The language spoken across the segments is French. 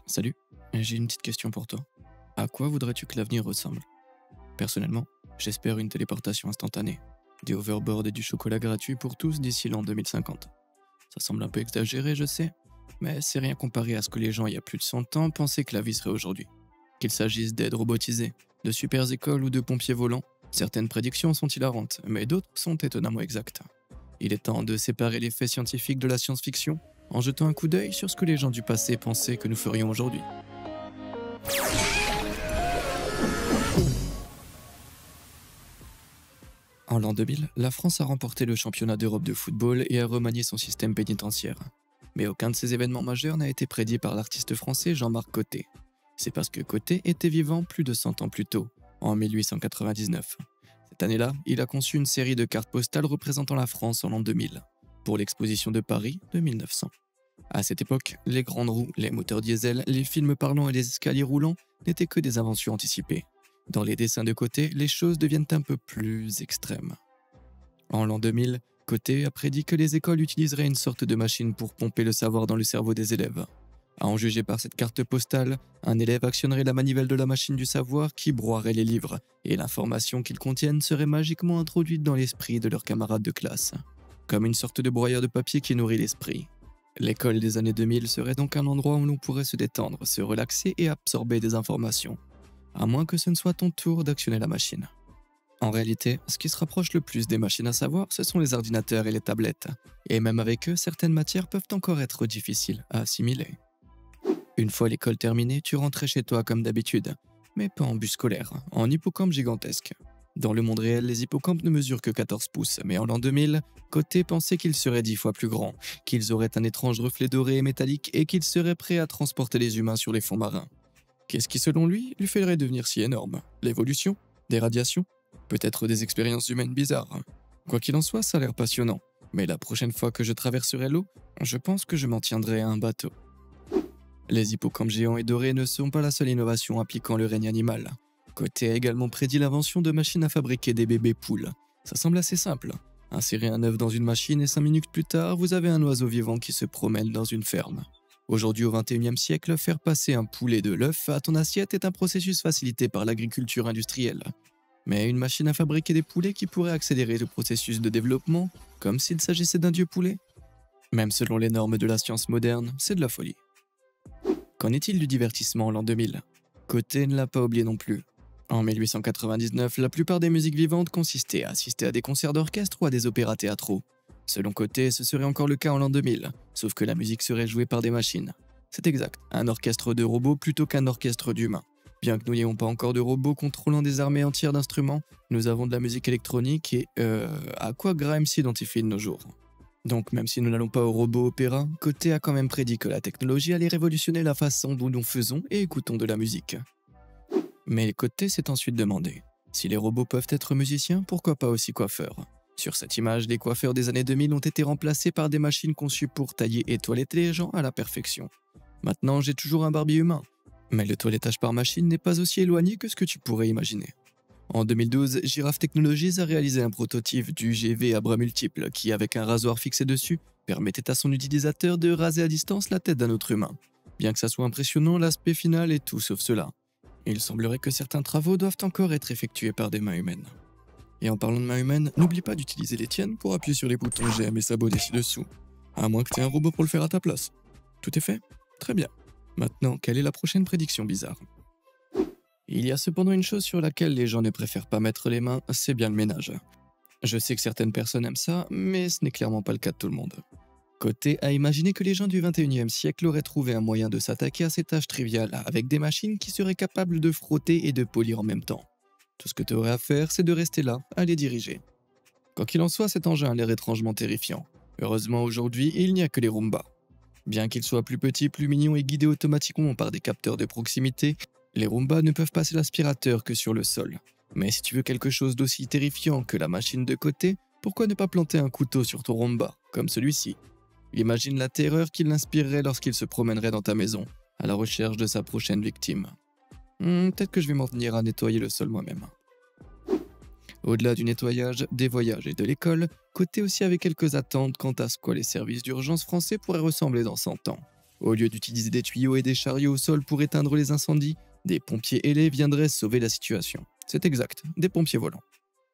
Salut, j'ai une petite question pour toi. À quoi voudrais-tu que l'avenir ressemble? Personnellement, j'espère une téléportation instantanée, des hoverboards et du chocolat gratuit pour tous d'ici l'an 2050. Ça semble un peu exagéré, je sais, mais c'est rien comparé à ce que les gens il y a plus de 100 ans pensaient que la vie serait aujourd'hui. Qu'il s'agisse d'aides robotisées, de super écoles ou de pompiers volants, certaines prédictions sont hilarantes, mais d'autres sont étonnamment exactes. Il est temps de séparer les faits scientifiques de la science-fiction en jetant un coup d'œil sur ce que les gens du passé pensaient que nous ferions aujourd'hui. En l'an 2000, la France a remporté le championnat d'Europe de football et a remanié son système pénitentiaire. Mais aucun de ces événements majeurs n'a été prédit par l'artiste français Jean-Marc Cottet. C'est parce que Cottet était vivant plus de 100 ans plus tôt, en 1899. Cette année-là, il a conçu une série de cartes postales représentant la France en l'an 2000, pour l'exposition de Paris de 1900. À cette époque, les grandes roues, les moteurs diesel, les films parlants et les escaliers roulants n'étaient que des inventions anticipées. Dans les dessins de Cottet, les choses deviennent un peu plus extrêmes. En l'an 2000, Cottet a prédit que les écoles utiliseraient une sorte de machine pour pomper le savoir dans le cerveau des élèves. À en juger par cette carte postale, un élève actionnerait la manivelle de la machine du savoir qui broierait les livres, et l'information qu'ils contiennent serait magiquement introduite dans l'esprit de leurs camarades de classe. Comme une sorte de broyeur de papier qui nourrit l'esprit. L'école des années 2000 serait donc un endroit où l'on pourrait se détendre, se relaxer et absorber des informations. À moins que ce ne soit ton tour d'actionner la machine. En réalité, ce qui se rapproche le plus des machines à savoir, ce sont les ordinateurs et les tablettes. Et même avec eux, certaines matières peuvent encore être difficiles à assimiler. Une fois l'école terminée, tu rentrais chez toi comme d'habitude, mais pas en bus scolaire, en hippocampe gigantesque. Dans le monde réel, les hippocampes ne mesurent que 14 pouces, mais en l'an 2000, Cottet pensait qu'ils seraient 10 fois plus grands, qu'ils auraient un étrange reflet doré et métallique et qu'ils seraient prêts à transporter les humains sur les fonds marins. Qu'est-ce qui, selon lui ferait devenir si énorme? L'évolution? Des radiations? Peut-être des expériences humaines bizarres? Quoi qu'il en soit, ça a l'air passionnant. Mais la prochaine fois que je traverserai l'eau, je pense que je m'en tiendrai à un bateau. Les hippocampes géants et dorés ne sont pas la seule innovation impliquant le règne animal. Cottet a également prédit l'invention de machines à fabriquer des bébés poules. Ça semble assez simple. Insérez un œuf dans une machine et 5 minutes plus tard, vous avez un oiseau vivant qui se promène dans une ferme. Aujourd'hui, au XXIe siècle, faire passer un poulet de l'œuf à ton assiette est un processus facilité par l'agriculture industrielle. Mais une machine à fabriquer des poulets qui pourrait accélérer le processus de développement, comme s'il s'agissait d'un dieu poulet? Même selon les normes de la science moderne, c'est de la folie. Qu'en est-il du divertissement en l'an 2000? Cottet ne l'a pas oublié non plus. En 1899, la plupart des musiques vivantes consistaient à assister à des concerts d'orchestre ou à des opéras théâtraux. Selon Cottet, ce serait encore le cas en l'an 2000, sauf que la musique serait jouée par des machines. C'est exact, un orchestre de robots plutôt qu'un orchestre d'humains. Bien que nous n'ayons pas encore de robots contrôlant des armées entières d'instruments, nous avons de la musique électronique et à quoi Graham s'identifie de nos jours. Donc même si nous n'allons pas au robot opéra, Cottet a quand même prédit que la technologie allait révolutionner la façon dont nous faisons et écoutons de la musique. Mais Cottet s'est ensuite demandé, si les robots peuvent être musiciens, pourquoi pas aussi coiffeurs? Sur cette image, les coiffeurs des années 2000 ont été remplacés par des machines conçues pour tailler et toiletter les gens à la perfection. Maintenant, j'ai toujours un barbier humain, mais le toilettage par machine n'est pas aussi éloigné que ce que tu pourrais imaginer. En 2012, Giraffe Technologies a réalisé un prototype du GV à bras multiples qui, avec un rasoir fixé dessus, permettait à son utilisateur de raser à distance la tête d'un autre humain. Bien que ça soit impressionnant, l'aspect final est tout sauf cela. Il semblerait que certains travaux doivent encore être effectués par des mains humaines. Et en parlant de mains humaines, n'oublie pas d'utiliser les tiennes pour appuyer sur les boutons j'aime et sabot ci-dessous. À moins que tu aies un robot pour le faire à ta place. Tout est fait? Très bien. Maintenant, quelle est la prochaine prédiction bizarre? Il y a cependant une chose sur laquelle les gens ne préfèrent pas mettre les mains, c'est bien le ménage. Je sais que certaines personnes aiment ça, mais ce n'est clairement pas le cas de tout le monde. Cottet a imaginé que les gens du XXIe siècle auraient trouvé un moyen de s'attaquer à ces tâches triviales avec des machines qui seraient capables de frotter et de polir en même temps. Tout ce que tu aurais à faire, c'est de rester là, à les diriger. Quoi qu'il en soit, cet engin a l'air étrangement terrifiant. Heureusement, aujourd'hui, il n'y a que les Roomba. Bien qu'ils soient plus petits, plus mignons et guidés automatiquement par des capteurs de proximité, les Roomba ne peuvent passer l'aspirateur que sur le sol. Mais si tu veux quelque chose d'aussi terrifiant que la machine de Cottet, pourquoi ne pas planter un couteau sur ton Roomba, comme celui-ci? Imagine la terreur qu'il inspirerait lorsqu'il se promènerait dans ta maison, à la recherche de sa prochaine victime. Peut-être que je vais m'en tenir à nettoyer le sol moi-même. Au-delà du nettoyage, des voyages et de l'école, Cottet aussi avait quelques attentes quant à ce quoi les services d'urgence français pourraient ressembler dans 100 ans. Au lieu d'utiliser des tuyaux et des chariots au sol pour éteindre les incendies, des pompiers ailés viendraient sauver la situation. C'est exact, des pompiers volants.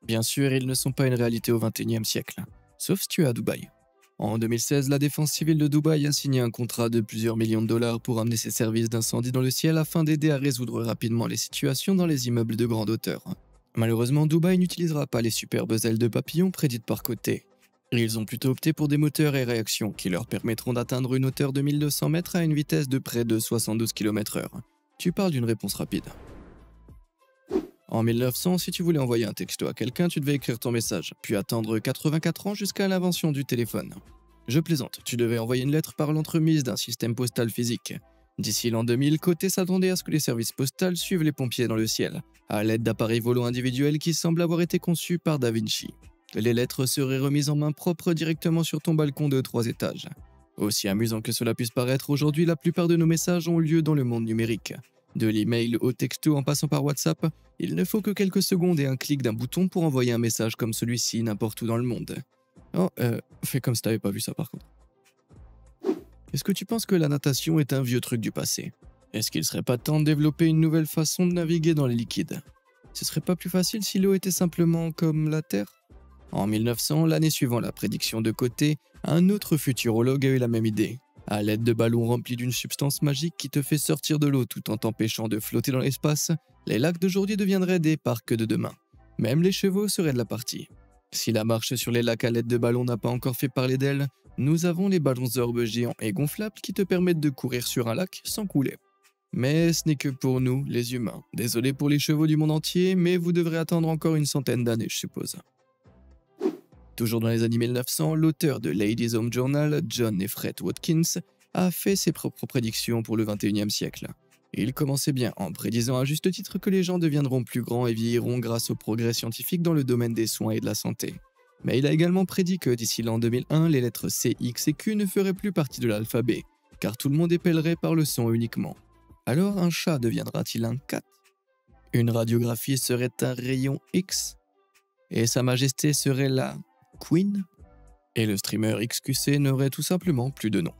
Bien sûr, ils ne sont pas une réalité au XXIe siècle, sauf si tu es à Dubaï. En 2016, la défense civile de Dubaï a signé un contrat de plusieurs millions de dollars pour amener ses services d'incendie dans le ciel afin d'aider à résoudre rapidement les situations dans les immeubles de grande hauteur. Malheureusement, Dubaï n'utilisera pas les superbes ailes de papillon prédites par Côté. Ils ont plutôt opté pour des moteurs et réactions qui leur permettront d'atteindre une hauteur de 1200 mètres à une vitesse de près de 72 km/h. Tu parles d'une réponse rapide. En 1900, si tu voulais envoyer un texto à quelqu'un, tu devais écrire ton message, puis attendre 84 ans jusqu'à l'invention du téléphone. Je plaisante, tu devais envoyer une lettre par l'entremise d'un système postal physique. D'ici l'an 2000, Côté s'attendait à ce que les services postaux suivent les pompiers dans le ciel, à l'aide d'appareils volants individuels qui semblent avoir été conçus par Da Vinci. Les lettres seraient remises en main propre directement sur ton balcon de 3 étages. Aussi amusant que cela puisse paraître, aujourd'hui, la plupart de nos messages ont lieu dans le monde numérique. De l'email au texto en passant par WhatsApp, il ne faut que quelques secondes et un clic d'un bouton pour envoyer un message comme celui-ci n'importe où dans le monde. Oh, fais comme si t'avais pas vu ça par contre. Est-ce que tu penses que la natation est un vieux truc du passé? Est-ce qu'il serait pas temps de développer une nouvelle façon de naviguer dans les liquides? Ce serait pas plus facile si l'eau était simplement comme la Terre? En 1900, l'année suivant la prédiction de Côté, un autre futurologue a eu la même idée. À l'aide de ballons remplis d'une substance magique qui te fait sortir de l'eau tout en t'empêchant de flotter dans l'espace, les lacs d'aujourd'hui deviendraient des parcs de demain. Même les chevaux seraient de la partie. Si la marche sur les lacs à l'aide de ballons n'a pas encore fait parler d'elle, nous avons les ballons orbes géants et gonflables qui te permettent de courir sur un lac sans couler. Mais ce n'est que pour nous, les humains. Désolé pour les chevaux du monde entier, mais vous devrez attendre encore une centaine d'années, je suppose. Toujours dans les années 1900, l'auteur de Ladies' Home Journal, John Everett Watkins, a fait ses propres prédictions pour le XXIe siècle. Il commençait bien en prédisant à juste titre que les gens deviendront plus grands et vieilliront grâce aux progrès scientifiques dans le domaine des soins et de la santé. Mais il a également prédit que d'ici l'an 2001, les lettres C, X et Q ne feraient plus partie de l'alphabet, car tout le monde épellerait par le son uniquement. Alors un chat deviendra-t-il un cat? Une radiographie serait un rayon X? Et Sa Majesté serait la Queen? Et le streamer XQC n'aurait tout simplement plus de nom.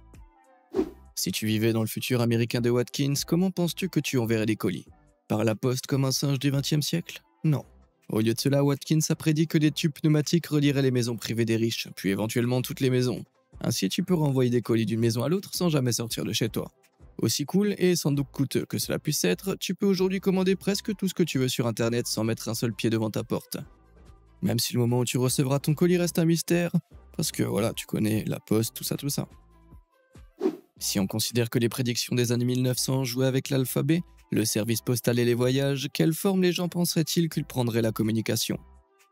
Si tu vivais dans le futur américain de Watkins, comment penses-tu que tu enverrais des colis? Par la poste comme un singe du XXe siècle? Non. Au lieu de cela, Watkins a prédit que des tubes pneumatiques relieraient les maisons privées des riches, puis éventuellement toutes les maisons. Ainsi, tu peux renvoyer des colis d'une maison à l'autre sans jamais sortir de chez toi. Aussi cool et sans doute coûteux que cela puisse être, tu peux aujourd'hui commander presque tout ce que tu veux sur internet sans mettre un seul pied devant ta porte. Même si le moment où tu recevras ton colis reste un mystère, parce que voilà, tu connais la poste, tout ça. Si on considère que les prédictions des années 1900 jouaient avec l'alphabet, le service postal et les voyages, quelle forme les gens penseraient-ils qu'ils prendraient la communication?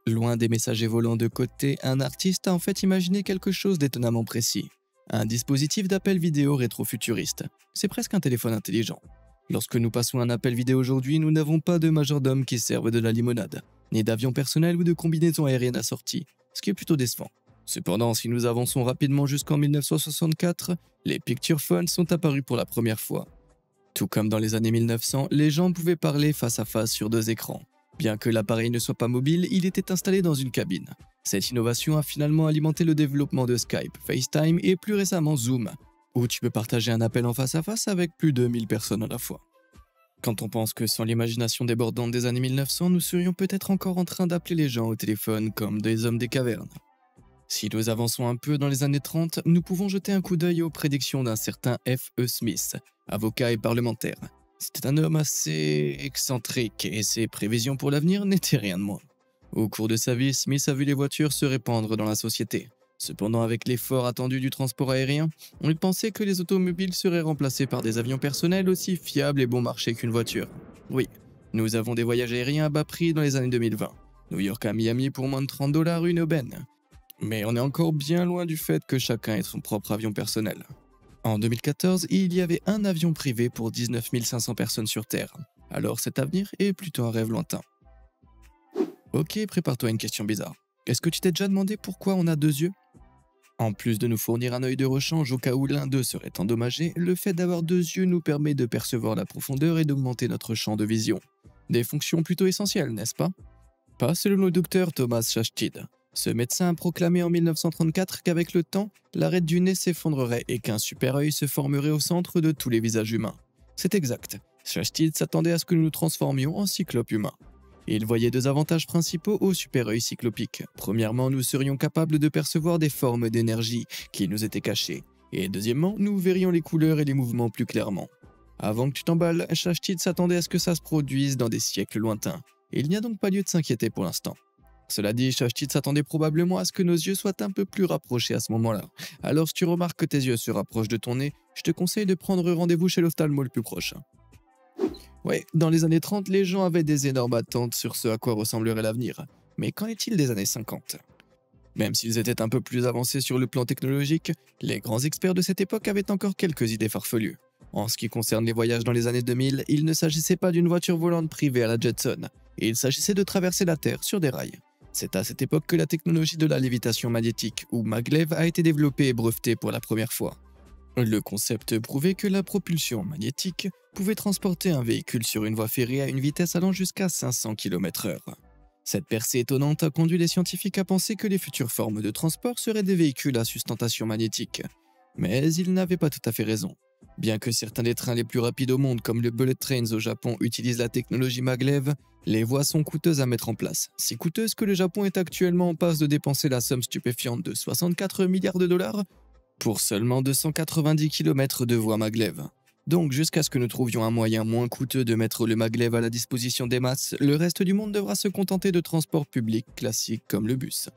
Loin des messagers volants de Côté, un artiste a en fait imaginé quelque chose d'étonnamment précis. Un dispositif d'appel vidéo rétro-futuriste. C'est presque un téléphone intelligent. Lorsque nous passons un appel vidéo aujourd'hui, nous n'avons pas de majordome qui servent de la limonade, ni d'avion personnel ou de combinaison aérienne assortie, ce qui est plutôt décevant. Cependant, si nous avançons rapidement jusqu'en 1964, les picture phones sont apparus pour la première fois. Tout comme dans les années 1900, les gens pouvaient parler face à face sur 2 écrans. Bien que l'appareil ne soit pas mobile, il était installé dans une cabine. Cette innovation a finalement alimenté le développement de Skype, FaceTime et plus récemment Zoom, où tu peux partager un appel en face à face avec plus de 1000 personnes à la fois. Quand on pense que sans l'imagination débordante des années 1900, nous serions peut-être encore en train d'appeler les gens au téléphone comme des hommes des cavernes. Si nous avançons un peu dans les années 30, nous pouvons jeter un coup d'œil aux prédictions d'un certain F.E. Smith, avocat et parlementaire. C'était un homme assez excentrique et ses prévisions pour l'avenir n'étaient rien de moins. Au cours de sa vie, Smith a vu les voitures se répandre dans la société. Cependant, avec l'effort attendu du transport aérien, on pensait que les automobiles seraient remplacés par des avions personnels aussi fiables et bon marché qu'une voiture. Oui, nous avons des voyages aériens à bas prix dans les années 2020. New York à Miami pour moins de $30 une aubaine. Mais on est encore bien loin du fait que chacun ait son propre avion personnel. En 2014, il y avait un avion privé pour 19 500 personnes sur Terre. Alors cet avenir est plutôt un rêve lointain. Ok, prépare-toi à une question bizarre. Est-ce que tu t'es déjà demandé pourquoi on a 2 yeux? En plus de nous fournir un œil de rechange au cas où l'un d'eux serait endommagé, le fait d'avoir 2 yeux nous permet de percevoir la profondeur et d'augmenter notre champ de vision. Des fonctions plutôt essentielles, n'est-ce pas? Pas selon le docteur Thomas Schachted. Ce médecin a proclamé en 1934 qu'avec le temps, l'arête du nez s'effondrerait et qu'un super œil se formerait au centre de tous les visages humains. C'est exact. Schachted s'attendait à ce que nous nous transformions en cyclopes humains. Il voyait deux avantages principaux au super œil cyclopique. Premièrement, nous serions capables de percevoir des formes d'énergie qui nous étaient cachées. Et deuxièmement, nous verrions les couleurs et les mouvements plus clairement. Avant que tu t'emballes, Schachted s'attendait à ce que ça se produise dans des siècles lointains. Il n'y a donc pas lieu de s'inquiéter pour l'instant. Cela dit, Schachted s'attendait probablement à ce que nos yeux soient un peu plus rapprochés à ce moment-là. Alors si tu remarques que tes yeux se rapprochent de ton nez, je te conseille de prendre rendez-vous chez l'ophtalmo le plus proche. Ouais, dans les années 30, les gens avaient des énormes attentes sur ce à quoi ressemblerait l'avenir. Mais qu'en est-il des années 50 ? Même s'ils étaient un peu plus avancés sur le plan technologique, les grands experts de cette époque avaient encore quelques idées farfelues. En ce qui concerne les voyages dans les années 2000, il ne s'agissait pas d'une voiture volante privée à la Jetson, il s'agissait de traverser la Terre sur des rails. C'est à cette époque que la technologie de la lévitation magnétique, ou maglev, a été développée et brevetée pour la première fois. Le concept prouvait que la propulsion magnétique pouvait transporter un véhicule sur une voie ferrée à une vitesse allant jusqu'à 500 km/h. Cette percée étonnante a conduit les scientifiques à penser que les futures formes de transport seraient des véhicules à sustentation magnétique. Mais ils n'avaient pas tout à fait raison. Bien que certains des trains les plus rapides au monde, comme le Bullet Trains au Japon, utilisent la technologie maglev, les voies sont coûteuses à mettre en place. Si coûteuses que le Japon est actuellement en passe de dépenser la somme stupéfiante de 64 milliards de dollars pour seulement 290 km de voies maglev. Donc, jusqu'à ce que nous trouvions un moyen moins coûteux de mettre le maglev à la disposition des masses, le reste du monde devra se contenter de transports publics classiques comme le bus.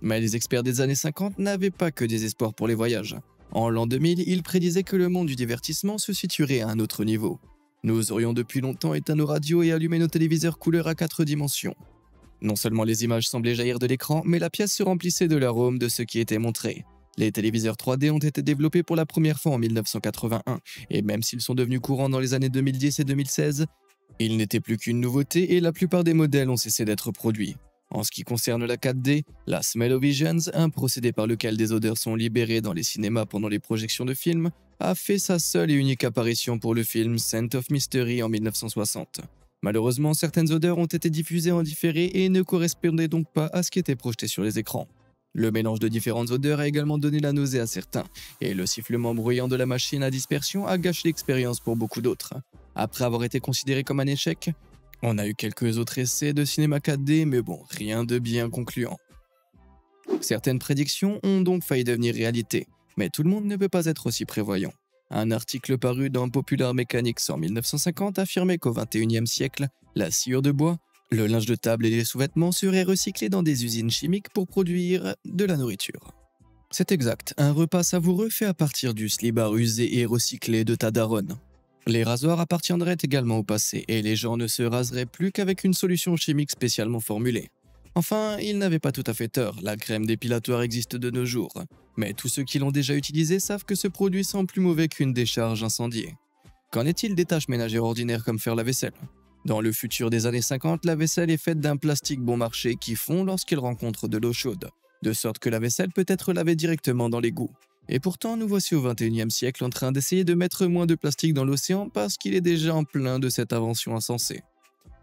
Mais les experts des années 50 n'avaient pas que des espoirs pour les voyages. En l'an 2000, ils prédisaient que le monde du divertissement se situerait à un autre niveau. Nous aurions depuis longtemps éteint nos radios et allumé nos téléviseurs couleur à 4 dimensions. Non seulement les images semblaient jaillir de l'écran, mais la pièce se remplissait de l'arôme de ce qui était montré. Les téléviseurs 3D ont été développés pour la première fois en 1981, et même s'ils sont devenus courants dans les années 2010 et 2016, ils n'étaient plus qu'une nouveauté et la plupart des modèles ont cessé d'être produits. En ce qui concerne la 4D, la Smell-O-Visions, un procédé par lequel des odeurs sont libérées dans les cinémas pendant les projections de films, a fait sa seule et unique apparition pour le film Scent of Mystery en 1960. Malheureusement, certaines odeurs ont été diffusées en différé et ne correspondaient donc pas à ce qui était projeté sur les écrans. Le mélange de différentes odeurs a également donné la nausée à certains, et le sifflement bruyant de la machine à dispersion a gâché l'expérience pour beaucoup d'autres. Après avoir été considéré comme un échec, on a eu quelques autres essais de cinéma 4D, mais bon, rien de bien concluant. Certaines prédictions ont donc failli devenir réalité, mais tout le monde ne peut pas être aussi prévoyant. Un article paru dans Popular Mechanics en 1950 affirmait qu'au XXIe siècle, la sciure de bois, le linge de table et les sous-vêtements seraient recyclés dans des usines chimiques pour produire de la nourriture. C'est exact, un repas savoureux fait à partir du slibard usé et recyclé de ta daronne. Les rasoirs appartiendraient également au passé et les gens ne se raseraient plus qu'avec une solution chimique spécialement formulée. Enfin, ils n'avaient pas tout à fait tort, la crème dépilatoire existe de nos jours. Mais tous ceux qui l'ont déjà utilisée savent que ce produit sent plus mauvais qu'une décharge incendiée. Qu'en est-il des tâches ménagères ordinaires comme faire la vaisselle ? Dans le futur des années 50, la vaisselle est faite d'un plastique bon marché qui fond lorsqu'il rencontre de l'eau chaude, de sorte que la vaisselle peut être lavée directement dans l'égout. Et pourtant, nous voici au XXIe siècle en train d'essayer de mettre moins de plastique dans l'océan parce qu'il est déjà en plein de cette invention insensée.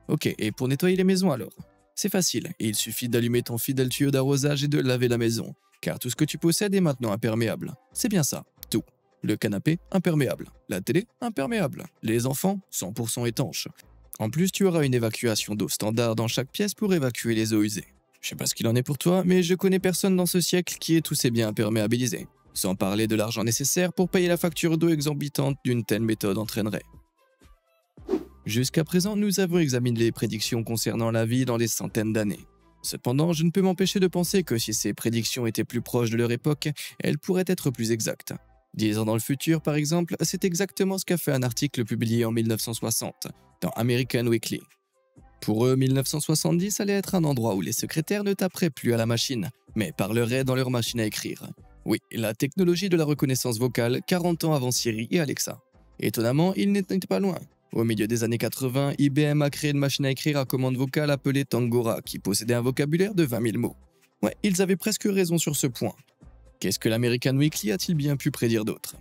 Ok, et pour nettoyer les maisons alors ? C'est facile, il suffit d'allumer ton fidèle tuyau d'arrosage et de laver la maison, car tout ce que tu possèdes est maintenant imperméable. C'est bien ça, tout. Le canapé, imperméable. La télé, imperméable. Les enfants, 100% étanches. En plus, tu auras une évacuation d'eau standard dans chaque pièce pour évacuer les eaux usées. Je sais pas ce qu'il en est pour toi, mais je connais personne dans ce siècle qui ait tous ses biens imperméabilisés. Sans parler de l'argent nécessaire pour payer la facture d'eau exorbitante d'une telle méthode entraînerait. Jusqu'à présent, nous avons examiné les prédictions concernant la vie dans des centaines d'années. Cependant, je ne peux m'empêcher de penser que si ces prédictions étaient plus proches de leur époque, elles pourraient être plus exactes. 10 ans dans le futur, par exemple, c'est exactement ce qu'a fait un article publié en 1960, dans American Weekly. Pour eux, 1970 allait être un endroit où les secrétaires ne taperaient plus à la machine, mais parleraient dans leur machine à écrire. Oui, la technologie de la reconnaissance vocale 40 ans avant Siri et Alexa. Étonnamment, ils n'étaient pas loin. Au milieu des années 80, IBM a créé une machine à écrire à commande vocale appelée Tangora, qui possédait un vocabulaire de 20 000 mots. Ouais, ils avaient presque raison sur ce point. Qu'est-ce que l'American Weekly a-t-il bien pu prédire d'autre ?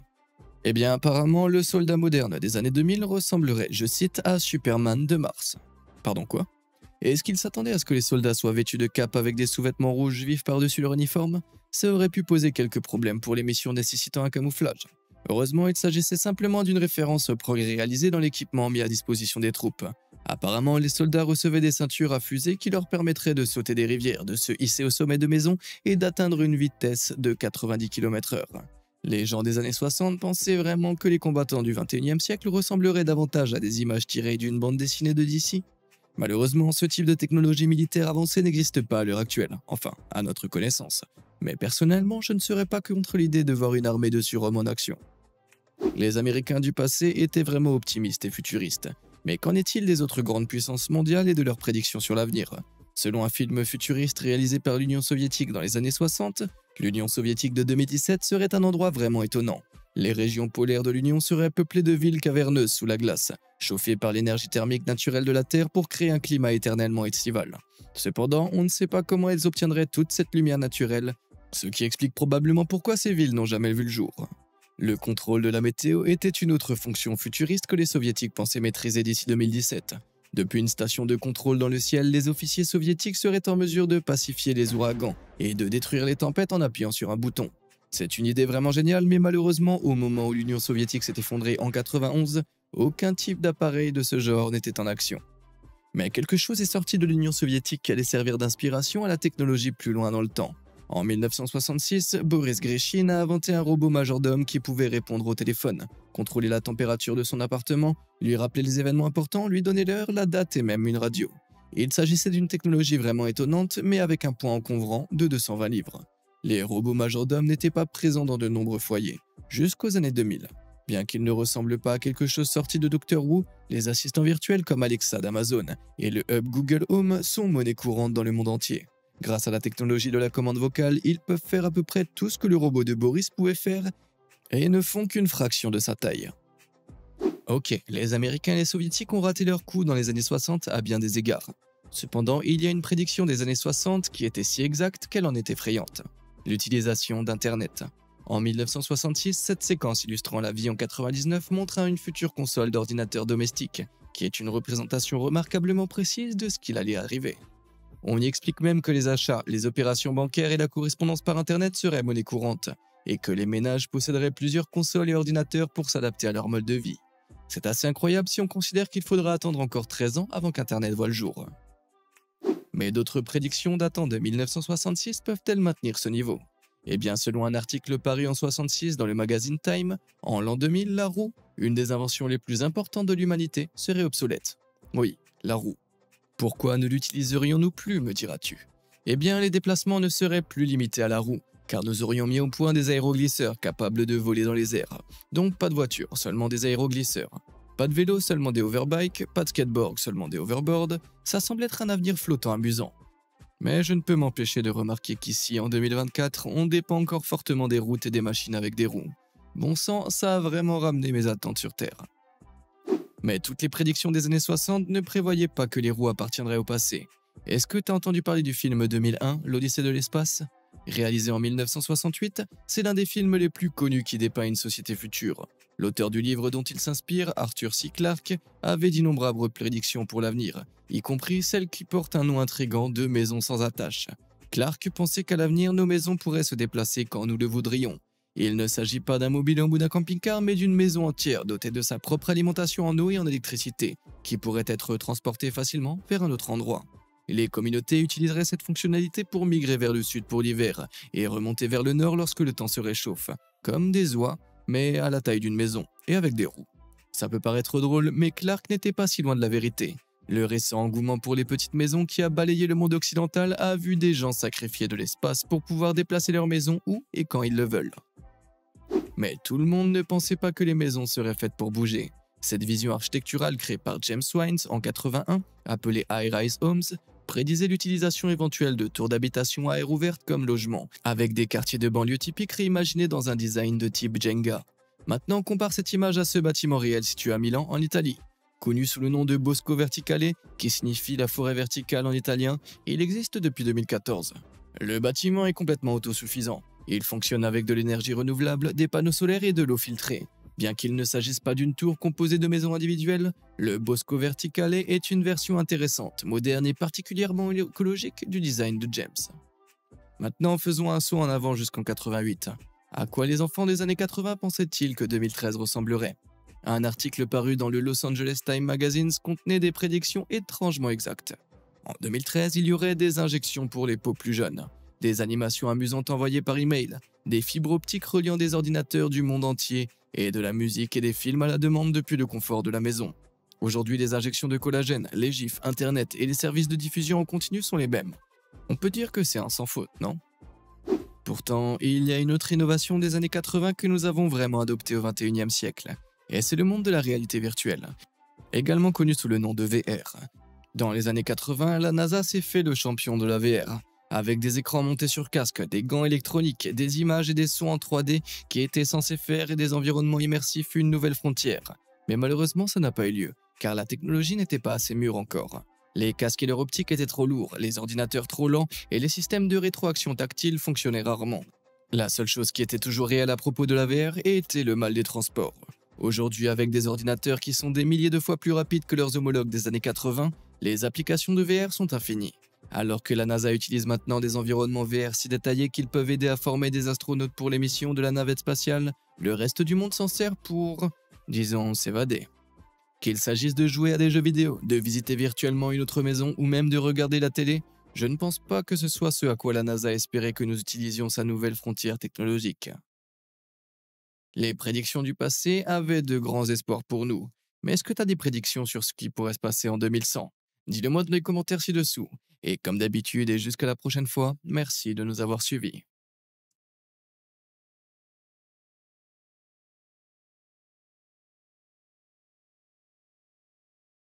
Eh bien, apparemment, le soldat moderne des années 2000 ressemblerait, je cite, à Superman de Mars. Pardon, quoi ? Et est-ce qu'ils s'attendaient à ce que les soldats soient vêtus de capes avec des sous-vêtements rouges vifs par-dessus leur uniforme? Ça aurait pu poser quelques problèmes pour les missions nécessitant un camouflage. Heureusement, il s'agissait simplement d'une référence au progrès réalisé dans l'équipement mis à disposition des troupes. Apparemment, les soldats recevaient des ceintures à fusée qui leur permettraient de sauter des rivières, de se hisser au sommet de maisons et d'atteindre une vitesse de 90 km/h. Les gens des années 60 pensaient vraiment que les combattants du 21e siècle ressembleraient davantage à des images tirées d'une bande dessinée de DC. Malheureusement, ce type de technologie militaire avancée n'existe pas à l'heure actuelle, enfin, à notre connaissance. Mais personnellement, je ne serais pas contre l'idée de voir une armée de surhommes en action. Les Américains du passé étaient vraiment optimistes et futuristes. Mais qu'en est-il des autres grandes puissances mondiales et de leurs prédictions sur l'avenir? Selon un film futuriste réalisé par l'Union soviétique dans les années 60, l'Union soviétique de 2017 serait un endroit vraiment étonnant. Les régions polaires de l'Union seraient peuplées de villes caverneuses sous la glace, chauffées par l'énergie thermique naturelle de la Terre pour créer un climat éternellement estival. Cependant, on ne sait pas comment elles obtiendraient toute cette lumière naturelle, ce qui explique probablement pourquoi ces villes n'ont jamais vu le jour. Le contrôle de la météo était une autre fonction futuriste que les soviétiques pensaient maîtriser d'ici 2017. Depuis une station de contrôle dans le ciel, les officiers soviétiques seraient en mesure de pacifier les ouragans et de détruire les tempêtes en appuyant sur un bouton. C'est une idée vraiment géniale, mais malheureusement, au moment où l'Union soviétique s'est effondrée en 91, aucun type d'appareil de ce genre n'était en action. Mais quelque chose est sorti de l'Union soviétique qui allait servir d'inspiration à la technologie plus loin dans le temps. En 1966, Boris Grishkin a inventé un robot majordome qui pouvait répondre au téléphone, contrôler la température de son appartement, lui rappeler les événements importants, lui donner l'heure, la date et même une radio. Il s'agissait d'une technologie vraiment étonnante, mais avec un poids encombrant de 220 livres. Les robots majordomes n'étaient pas présents dans de nombreux foyers, jusqu'aux années 2000. Bien qu'ils ne ressemblent pas à quelque chose sorti de Doctor Who, les assistants virtuels comme Alexa d'Amazon et le hub Google Home sont monnaie courante dans le monde entier. Grâce à la technologie de la commande vocale, ils peuvent faire à peu près tout ce que le robot de Boris pouvait faire et ne font qu'une fraction de sa taille. Ok, les Américains et les Soviétiques ont raté leur coup dans les années 60 à bien des égards. Cependant, il y a une prédiction des années 60 qui était si exacte qu'elle en est effrayante. L'utilisation d'Internet. En 1966, cette séquence illustrant la vie en 99 montre une future console d'ordinateur domestique, qui est une représentation remarquablement précise de ce qu'il allait arriver. On y explique même que les achats, les opérations bancaires et la correspondance par Internet seraient monnaie courante, et que les ménages posséderaient plusieurs consoles et ordinateurs pour s'adapter à leur mode de vie. C'est assez incroyable si on considère qu'il faudra attendre encore 13 ans avant qu'Internet voie le jour. Mais d'autres prédictions datant de 1966 peuvent-elles maintenir ce niveau? Eh bien, selon un article paru en 1966 dans le magazine Time, en l'an 2000, la roue, une des inventions les plus importantes de l'humanité, serait obsolète. Oui, la roue. Pourquoi ne l'utiliserions-nous plus, me diras-tu? Eh bien, les déplacements ne seraient plus limités à la roue, car nous aurions mis au point des aéroglisseurs capables de voler dans les airs. Donc pas de voiture, seulement des aéroglisseurs. Pas de vélo, seulement des overbikes, pas de skateboard, seulement des overboards. Ça semble être un avenir flottant amusant. Mais je ne peux m'empêcher de remarquer qu'ici, en 2024, on dépend encore fortement des routes et des machines avec des roues. Bon sang, ça a vraiment ramené mes attentes sur Terre. Mais toutes les prédictions des années 60 ne prévoyaient pas que les roues appartiendraient au passé. Est-ce que tu as entendu parler du film 2001, l'Odyssée de l'espace? Réalisé en 1968, c'est l'un des films les plus connus qui dépeint une société future. L'auteur du livre dont il s'inspire, Arthur C. Clarke, avait d'innombrables prédictions pour l'avenir, y compris celle qui porte un nom intrigant de maison sans attache. Clarke pensait qu'à l'avenir, nos maisons pourraient se déplacer quand nous le voudrions. Il ne s'agit pas d'un mobil-home ou d'un camping-car, mais d'une maison entière dotée de sa propre alimentation en eau et en électricité, qui pourrait être transportée facilement vers un autre endroit. Les communautés utiliseraient cette fonctionnalité pour migrer vers le sud pour l'hiver et remonter vers le nord lorsque le temps se réchauffe, comme des oies, mais à la taille d'une maison et avec des roues. Ça peut paraître drôle, mais Clarke n'était pas si loin de la vérité. Le récent engouement pour les petites maisons qui a balayé le monde occidental a vu des gens sacrifier de l'espace pour pouvoir déplacer leur maison où et quand ils le veulent. Mais tout le monde ne pensait pas que les maisons seraient faites pour bouger. Cette vision architecturale créée par James Wines en 81, appelée High-Rise Homes, prédisait l'utilisation éventuelle de tours d'habitation à air ouverte comme logement, avec des quartiers de banlieue typiques réimaginés dans un design de type Jenga. Maintenant, compare cette image à ce bâtiment réel situé à Milan, en Italie. Connu sous le nom de Bosco Verticale, qui signifie la forêt verticale en italien, il existe depuis 2014. Le bâtiment est complètement autosuffisant. Il fonctionne avec de l'énergie renouvelable, des panneaux solaires et de l'eau filtrée. Bien qu'il ne s'agisse pas d'une tour composée de maisons individuelles, le Bosco Verticale est une version intéressante, moderne et particulièrement écologique du design de James. Maintenant, faisons un saut en avant jusqu'en 88. À quoi les enfants des années 80 pensaient-ils que 2013 ressemblerait? Un article paru dans le Los Angeles Times Magazine contenait des prédictions étrangement exactes. En 2013, il y aurait des injections pour les peaux plus jeunes, des animations amusantes envoyées par email, des fibres optiques reliant des ordinateurs du monde entier et de la musique et des films à la demande depuis le confort de la maison. Aujourd'hui, les injections de collagène, les gifs, Internet et les services de diffusion en continu sont les mêmes. On peut dire que c'est un sans faute, non? Pourtant, il y a une autre innovation des années 80 que nous avons vraiment adoptée au XXIe siècle, et c'est le monde de la réalité virtuelle, également connu sous le nom de VR. Dans les années 80, la NASA s'est fait le champion de la VR, avec des écrans montés sur casque, des gants électroniques, des images et des sons en 3D qui étaient censés faire des environnements immersifs une nouvelle frontière. Mais malheureusement, ça n'a pas eu lieu, car la technologie n'était pas assez mûre encore. Les casques et leur optique étaient trop lourds, les ordinateurs trop lents et les systèmes de rétroaction tactile fonctionnaient rarement. La seule chose qui était toujours réelle à propos de la VR était le mal des transports. Aujourd'hui, avec des ordinateurs qui sont des milliers de fois plus rapides que leurs homologues des années 80, les applications de VR sont infinies. Alors que la NASA utilise maintenant des environnements VR si détaillés qu'ils peuvent aider à former des astronautes pour les missions de la navette spatiale, le reste du monde s'en sert pour, disons, s'évader. Qu'il s'agisse de jouer à des jeux vidéo, de visiter virtuellement une autre maison ou même de regarder la télé, je ne pense pas que ce soit ce à quoi la NASA espérait que nous utilisions sa nouvelle frontière technologique. Les prédictions du passé avaient de grands espoirs pour nous. Mais est-ce que tu as des prédictions sur ce qui pourrait se passer en 2100? Dis-le moi dans les commentaires ci-dessous. Et comme d'habitude et jusqu'à la prochaine fois, merci de nous avoir suivis.